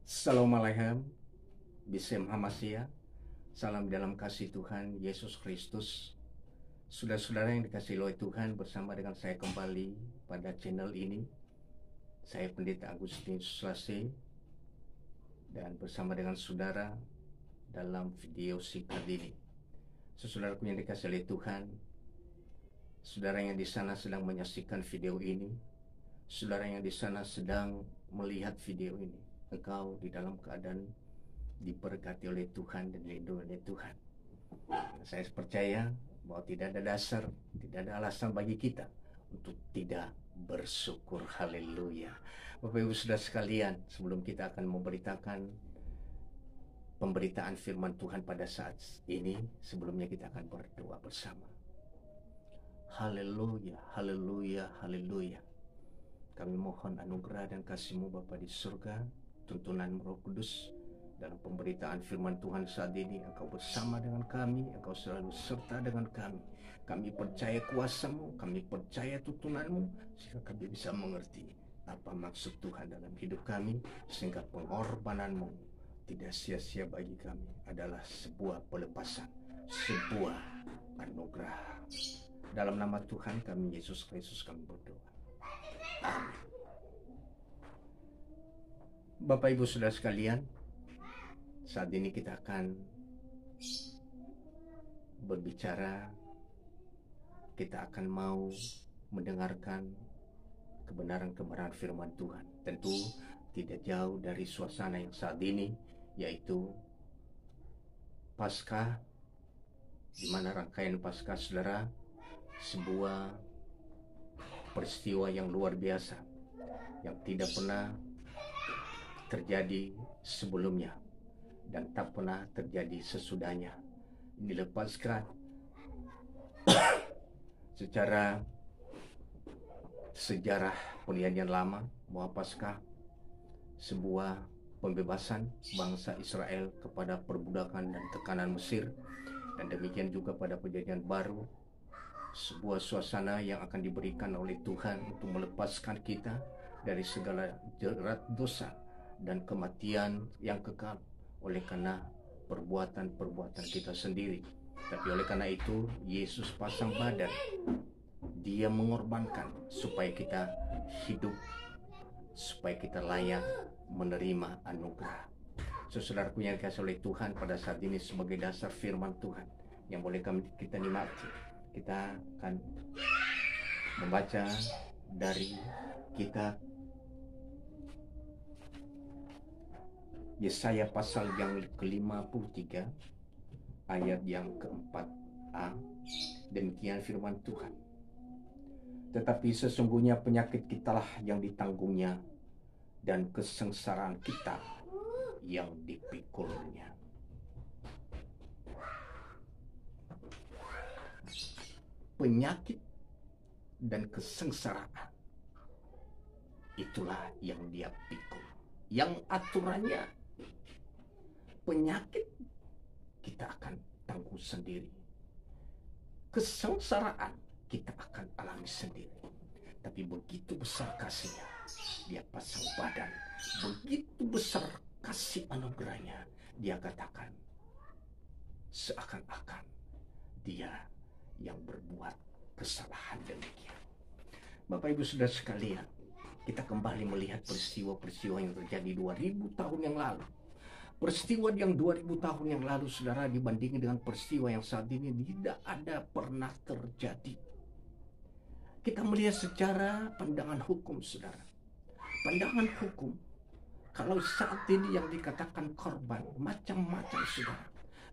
Assalamualaikum, Bismillah Hamasya. Salam dalam kasih Tuhan Yesus Kristus. Saudara-saudara yang dikasihi oleh Tuhan, bersama dengan saya kembali pada channel ini. Saya Pendeta Agustinus Slase, dan bersama dengan saudara dalam video singkat ini. Saudaraku yang dikasihi oleh Tuhan, saudara yang di sana sedang menyaksikan video ini, saudara yang di sana sedang melihat video ini, engkau di dalam keadaan diberkati oleh Tuhan dan dilindungi oleh Tuhan. Saya percaya bahwa tidak ada dasar, tidak ada alasan bagi kita untuk tidak bersyukur. Haleluya. Bapak Ibu Saudara sekalian, sebelum kita akan memberitakan pemberitaan firman Tuhan pada saat ini, sebelumnya kita akan berdoa bersama. Haleluya, haleluya, haleluya. Kami mohon anugerah dan kasih-Mu Bapa di surga, tuntunan Roh Kudus dalam pemberitaan firman Tuhan saat ini. Engkau bersama dengan kami, Engkau selalu serta dengan kami. Kami percaya kuasa-Mu, kami percaya tuntunan-Mu, sehingga kami bisa mengerti apa maksud Tuhan dalam hidup kami, sehingga pengorbanan-Mu tidak sia-sia bagi kami, adalah sebuah pelepasan, sebuah anugerah. Dalam nama Tuhan kami Yesus Kristus kami berdoa. Amin. Bapak Ibu Saudara sekalian, saat ini kita akan berbicara, kita akan mau mendengarkan kebenaran-kebenaran firman Tuhan. Tentu tidak jauh dari suasana yang saat ini, yaitu Paskah, di mana rangkaian Paskah, saudara, sebuah peristiwa yang luar biasa, yang tidak pernah terjadi sebelumnya dan tak pernah terjadi sesudahnya. Inilah Paskah secara sejarah perjanjian lama, bahwa Paskah sebuah pembebasan bangsa Israel kepada perbudakan dan tekanan Mesir, dan demikian juga pada perjanjian baru, sebuah suasana yang akan diberikan oleh Tuhan untuk melepaskan kita dari segala jerat dosa dan kematian yang kekal oleh karena perbuatan-perbuatan kita sendiri. Tapi oleh karena itu Yesus pasang badan, Dia mengorbankan supaya kita hidup, supaya kita layak menerima anugerah. Saudaraku yang dikasihi oleh Tuhan, pada saat ini sebagai dasar firman Tuhan yang boleh kita nikmati, kita akan membaca dari kitab Yesaya pasal yang ke-53 ayat yang ke-4a. Demikian firman Tuhan. Tetapi sesungguhnya penyakit kitalah yang ditanggungnya, dan kesengsaraan kita yang dipikulnya. Penyakit dan kesengsaraan, itulah yang Dia pikul. Yang aturannya, penyakit kita akan tanggung sendiri, kesengsaraan kita akan alami sendiri. Tapi begitu besar kasih-Nya, Dia pasang badan. Begitu besar kasih anugerahnya, Dia katakan seakan-akan Dia yang berbuat kesalahan demikian. Bapak Ibu Saudara sekalian, kita kembali melihat peristiwa-peristiwa yang terjadi 2000 tahun yang lalu. Peristiwa yang 2000 tahun yang lalu, saudara, dibandingkan dengan peristiwa yang saat ini tidak ada pernah terjadi. Kita melihat secara pandangan hukum, saudara. Pandangan hukum, kalau saat ini yang dikatakan korban, macam-macam, saudara.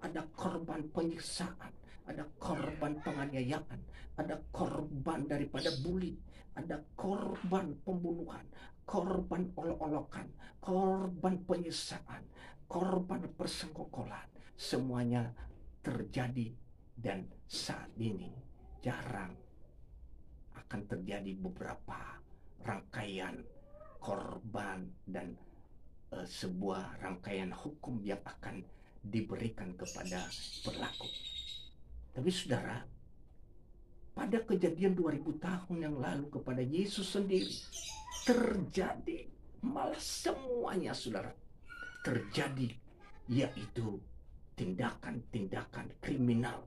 Ada korban penyiksaan, ada korban penganiayaan, ada korban daripada bully, ada korban pembunuhan, korban olok-olokan, korban penyiksaan, korban persengkokolan. Semuanya terjadi, dan saat ini jarang akan terjadi beberapa rangkaian korban dan sebuah rangkaian hukum yang akan diberikan kepada pelaku. Tapi saudara, pada kejadian 2000 tahun yang lalu kepada Yesus sendiri terjadi malah semuanya saudara terjadi, yaitu tindakan-tindakan kriminal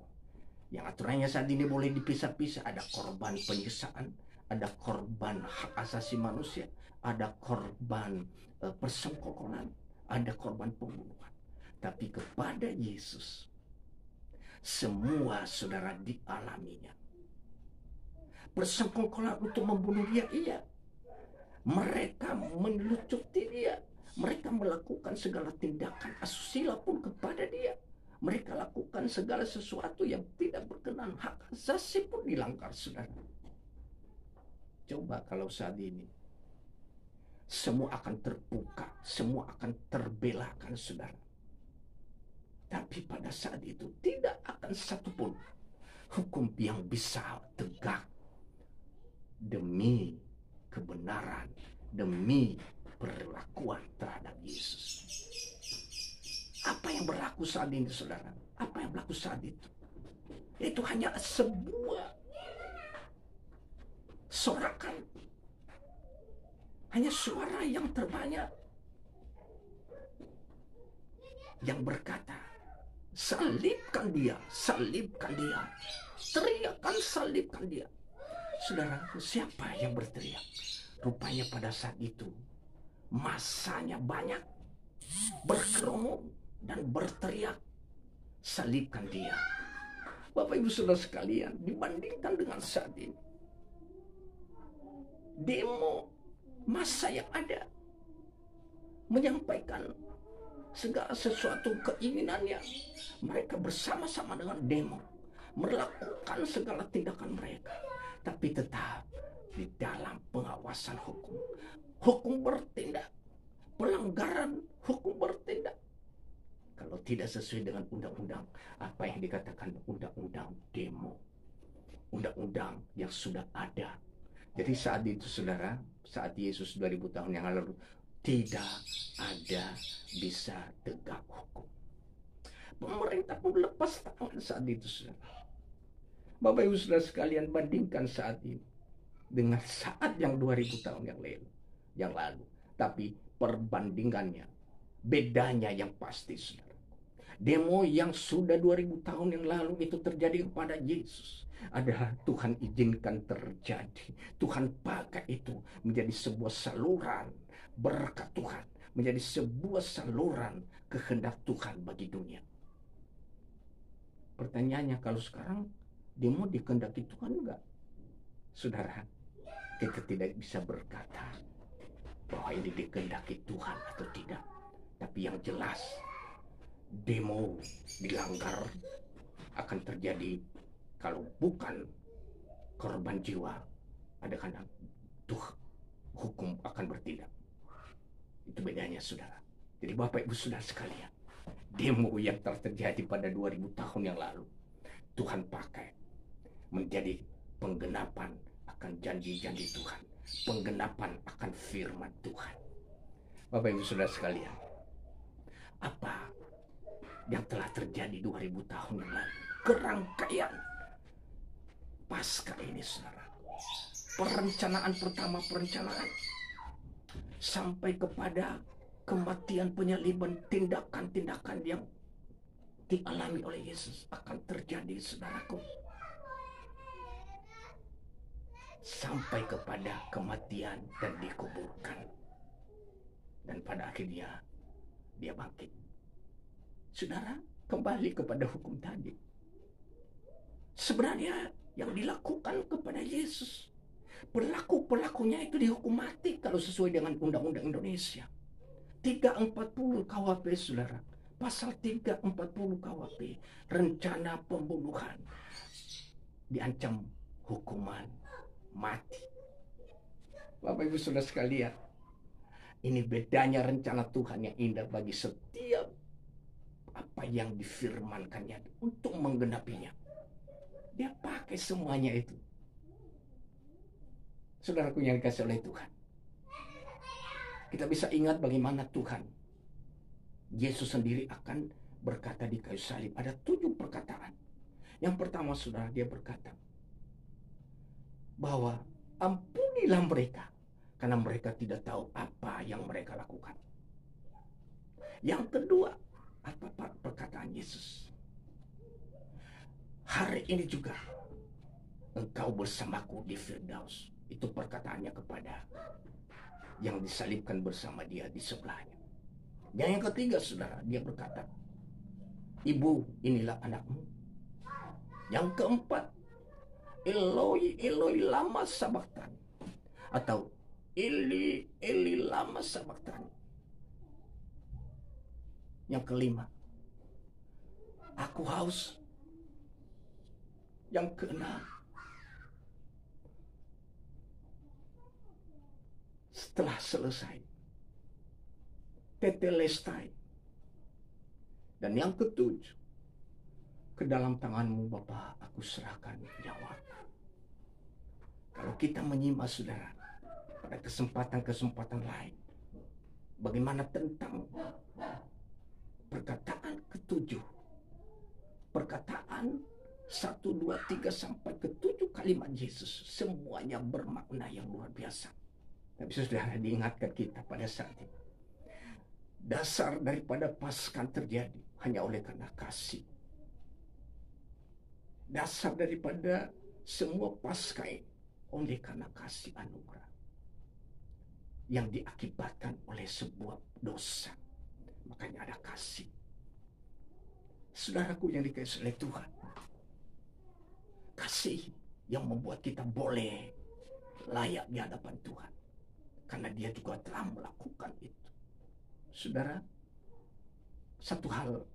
yang aturannya saat ini boleh dipisah-pisah. Ada korban penyiksaan, ada korban hak asasi manusia, ada korban persengkokolan, ada korban pembunuhan. Tapi kepada Yesus semua saudara dialaminya. Persengkokolan untuk membunuh dia, iya. Mereka melucuti dia. Mereka melakukan segala tindakan asusila pun kepada dia. Mereka lakukan segala sesuatu yang tidak berkenan. Hak asasi pun dilanggar, saudara. Coba kalau saat ini semua akan terbuka, semua akan terbelahkan, saudara. Tapi pada saat itu tidak akan satupun hukum yang bisa tegak demi kebenaran, demi perlakuan terhadap Yesus. Apa yang berlaku saat ini, saudara? Apa yang berlaku saat itu? Itu hanya sebuah sorakan, hanya suara yang terbanyak yang berkata, salibkan dia, salibkan dia. Teriakan salibkan dia. Saudara, siapa yang berteriak? Rupanya pada saat itu masanya banyak berkerumun dan berteriak, salibkan dia. Bapak Ibu Saudara sekalian, dibandingkan dengan saat ini, demo massa yang ada menyampaikan segala sesuatu keinginannya, mereka bersama-sama dengan demo melakukan segala tindakan mereka, tapi tetap di dalam pengawasan hukum. Hukum bertindak, pelanggaran hukum bertindak. Kalau tidak sesuai dengan undang-undang, apa yang dikatakan undang-undang demo, undang-undang yang sudah ada. Jadi saat itu saudara, saat Yesus 2000 tahun yang lalu, tidak ada bisa tegak hukum. Pemerintah pun lepas tangan saat itu, saudara. Bapak Ibu Saudara sekalian, bandingkan saat ini dengan saat yang 2000 tahun yang lalu. Tapi perbandingannya, bedanya yang pasti, saudara. Demo yang sudah 2000 tahun yang lalu itu terjadi kepada Yesus adalah Tuhan izinkan terjadi. Tuhan pakai itu menjadi sebuah saluran berkat Tuhan, menjadi sebuah saluran kehendak Tuhan bagi dunia. Pertanyaannya, kalau sekarang demo dikehendaki Tuhan enggak? Saudara, kita tidak bisa berkata bahwa ini dikehendaki Tuhan atau tidak. Tapi yang jelas, demo dilanggar akan terjadi kalau bukan korban jiwa, ada karena hukum akan bertindak. Itu bedanya, saudara. Jadi Bapak Ibu Saudara sekalian, demo yang telah terjadi pada 2000 tahun yang lalu, Tuhan pakai menjadi penggenapan akan janji-janji Tuhan, penggenapan akan firman Tuhan. Bapak Ibu Saudara sekalian, apa yang telah terjadi 2000 tahun yang lalu? Kerangkaian Paskah ini, saudara. Perencanaan pertama, sampai kepada kematian, penyaliban, tindakan-tindakan yang dialami oleh Yesus akan terjadi, saudaraku. Sampai kepada kematian dan dikuburkan. Dan pada akhirnya dia bangkit. Saudara, kembali kepada hukum tadi. Sebenarnya yang dilakukan kepada Yesus, pelakunya itu dihukum mati kalau sesuai dengan Undang-Undang Indonesia. 340 KUHP, saudara. Pasal 340 KUHP, rencana pembunuhan, diancam hukuman mati. Bapak Ibu Saudara sekalian, ini bedanya rencana Tuhan yang indah bagi setiap apa yang difirmankannya untuk menggenapinya. Dia pakai semuanya itu. Saudaraku yang dikasihi oleh Tuhan, kita bisa ingat bagaimana Tuhan Yesus sendiri akan berkata di kayu salib. Ada 7 perkataan. Yang pertama, saudara, dia berkata bahwa ampunilah mereka karena mereka tidak tahu apa yang mereka lakukan. Yang kedua, apa perkataan Yesus? Hari ini juga engkau bersamaku di Firdaus. Itu perkataannya kepada yang disalibkan bersama dia di sebelahnya. Yang ketiga, saudara, dia berkata, Ibu, inilah anakmu. Yang keempat, Eloi, Eloi lama sabachthani, atau Eli, Eli lama sabachthani. Yang kelima, aku haus. Yang keenam, setelah selesai, tetelestai. Dan yang ketujuh, ke dalam tanganmu Bapa aku serahkan nyawaku. Kalau kita menyimak, saudara, pada kesempatan-kesempatan lain, bagaimana tentang perkataan ketujuh, perkataan 1, 2, 3 sampai ke-7 kalimat Yesus, semuanya bermakna yang luar biasa. Tapi saudara, diingatkan kita pada saat ini, dasar daripada Paskah terjadi hanya oleh karena kasih. Dasar daripada semua Paskah ini oleh karena kasih anugerah yang diakibatkan oleh sebuah dosa. Makanya ada kasih. Saudaraku yang dikasihi oleh Tuhan, kasih yang membuat kita boleh layak di hadapan Tuhan, karena dia juga telah melakukan itu. Saudara, satu hal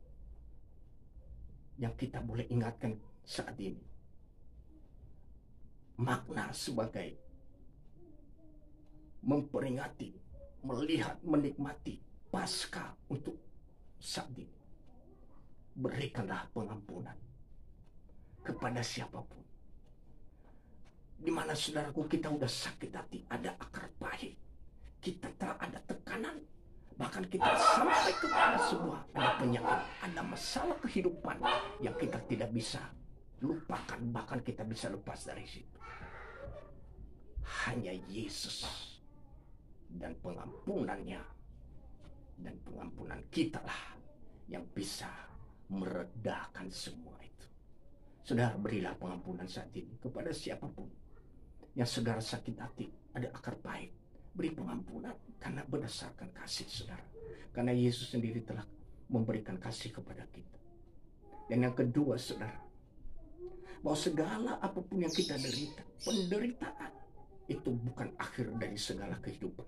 yang kita boleh ingatkan saat ini, makna sebagai memperingati, melihat, menikmati Paskah untuk saat ini. Berikanlah pengampunan kepada siapapun. Di mana saudaraku kita udah sakit hati, ada akar pahit, kita telah ada tekanan, bahkan kita sampai kepada sebuah ada penyakit, ada masalah kehidupan yang kita tidak bisa lupakan, bahkan kita bisa lepas dari situ. Hanya Yesus dan pengampunannya dan pengampunan kita lah yang bisa meredakan semua itu. Saudara, berilah pengampunan saat ini kepada siapapun yang saudara sakit hati, ada akar pahit. Beri pengampunan karena berdasarkan kasih, saudara. Karena Yesus sendiri telah memberikan kasih kepada kita. Dan yang kedua, saudara, bahwa segala apapun yang kita derita, penderitaan itu bukan akhir dari segala kehidupan.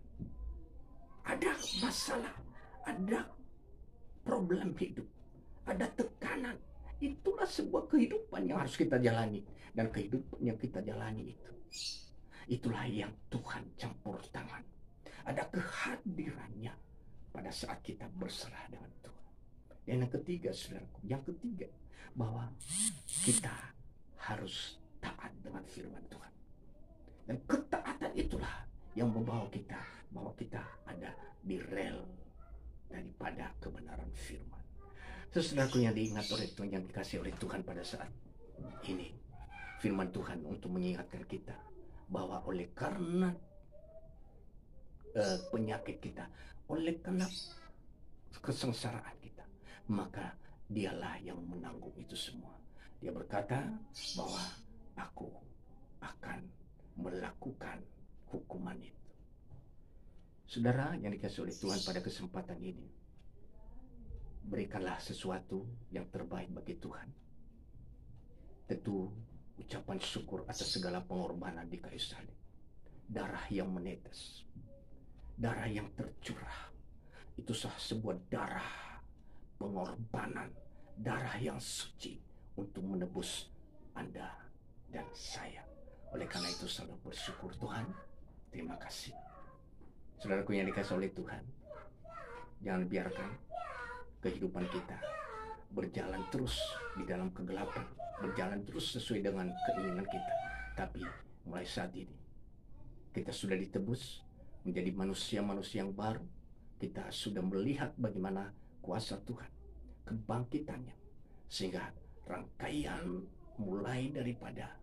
Ada masalah, ada problem hidup, ada tekanan. Itulah sebuah kehidupan yang harus kita jalani. Dan kehidupan yang kita jalani itu, itulah yang Tuhan campur tangan. Ada kehadirannya pada saat kita berserah dengan Tuhan. Dan yang ketiga, saudaraku, yang ketiga, bahwa kita harus taat dengan firman Tuhan. Dan ketaatan itulah yang membawa kita, bahwa kita ada di rel daripada kebenaran firman. Saudaraku yang diingat oleh Tuhan, yang dikasih oleh Tuhan pada saat ini, firman Tuhan untuk mengingatkan kita bahwa oleh karena penyakit kita, oleh karena kesengsaraan kita, maka dialah yang menanggung itu semua. Dia berkata bahwa aku akan melakukan hukuman itu. Saudara yang dikasihi oleh Tuhan, pada kesempatan ini, berikanlah sesuatu yang terbaik bagi Tuhan. Tentu ucapan syukur atas segala pengorbanan di kayu salib. Darah yang menetes, darah yang tercurah, itu sebuah darah pengorbanan, darah yang suci untuk menebus Anda dan saya. Oleh karena itu selalu bersyukur. Tuhan, terima kasih. Saudaraku yang dikasihi oleh Tuhan, jangan biarkan kehidupan kita berjalan terus di dalam kegelapan, berjalan terus sesuai dengan keinginan kita. Tapi mulai saat ini kita sudah ditebus menjadi manusia-manusia yang baru. Kita sudah melihat bagaimana kuasa Tuhan, kebangkitannya, sehingga rangkaian mulai daripada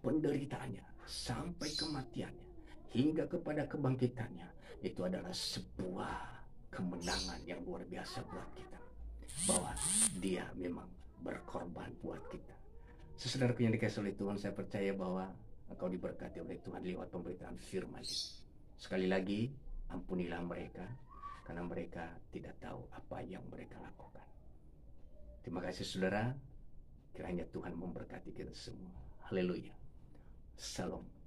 penderitaannya sampai kematiannya hingga kepada kebangkitannya, itu adalah sebuah kemenangan yang luar biasa buat kita. Bahwa dia memang berkorban buat kita. Saudaraku yang dikasihi oleh Tuhan, saya percaya bahwa engkau diberkati oleh Tuhan lewat pemberitaan firman. Sekali lagi, ampunilah mereka, karena mereka tidak tahu apa yang mereka lakukan. Terima kasih saudara, kiranya Tuhan memberkati kita semua. Haleluya. Salam.